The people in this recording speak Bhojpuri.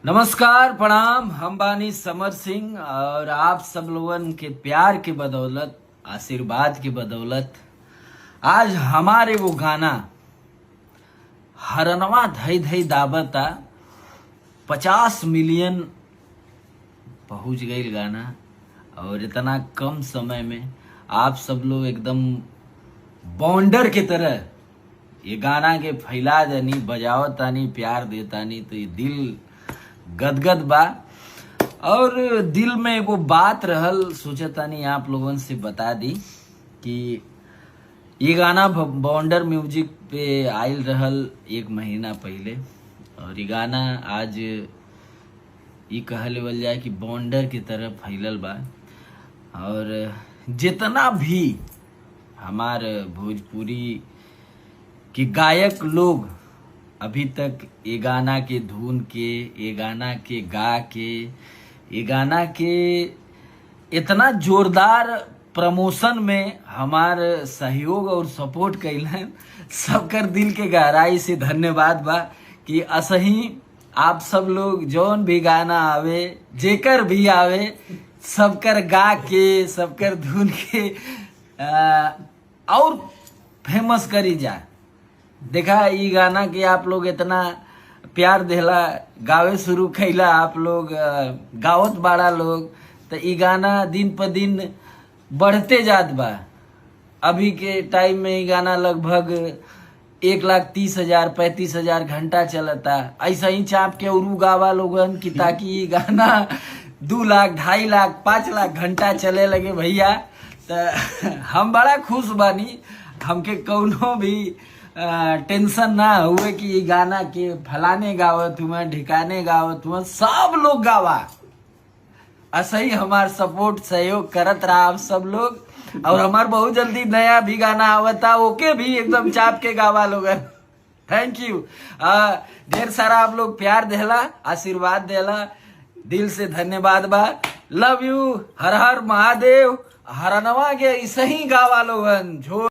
नमस्कार प्रणाम। हम बानी समर सिंह और आप सब लोगन के प्यार के बदौलत, आशीर्वाद के बदौलत आज हमारे वो गाना हरनवा धई धई दाबता 50 मिलियन पहुंच गई गाना। और इतना कम समय में आप सब लोग एकदम बॉन्डर की तरह ये गाना के फैला देनी, बजावतानी, प्यार देतानी, तो ये दिल गदगद बा। और दिल में एगो बात रहल, सोचतानी आप लोगन से बता दी कि ये गाना बॉन्डर म्यूजिक पे आयल रहल 1 महीना पहले। और ये गाना आज ये कह लेवल जाए कि बॉन्डर की तरह फैलल बा। और जितना भी हमार भोजपुरी के गायक लोग अभी तक ये गाना के धुन के, ये गाना के गा के, ये गाना के इतना जोरदार प्रमोशन में हमार सहयोग और सपोर्ट कैलन, सबकर दिल के गहराई से धन्यवाद बा। कि असही आप सब लोग जौन भी गाना आवे, जेकर भी आवे, सबकर गा के, सबकर धुन के और फेमस करी जा। देखा ये गाना के आप लोग इतना प्यार देला, गावे शुरू कैला, आप लोग गावत बाड़ा लोग, तो ये गाना दिन पर दिन बढ़ते जात बा। अभी के टाइम में ये गाना लगभग 1,30,000 35,000 घंटा चलता। ऐसा ही चाप के उरू गावा लोगन की ताकि ये गाना 2 लाख 2.5 लाख 5 लाख घंटा चले लगे भैया। तो हम बड़ा खुश बानी, हमके कौनो भी टेंशन ना हुए कि ये गाना के फलाने गावत हुआ, ढिकाने गावत हुआ, सब लोग गावा। ऐसा ही हमार सपोर्ट सहयोग करत रहा आप सब लोग। और हमार बहुत जल्दी नया भी गाना आवता, ओके भी एकदम चाप के गावा लोग। Thank you. ढेर सारा आप लोग प्यार देला, आशीर्वाद देला, दिल से धन्यवाद बा। Love you. हर हर महादेव। हरनवा के ऐसे ही गावा लोगन।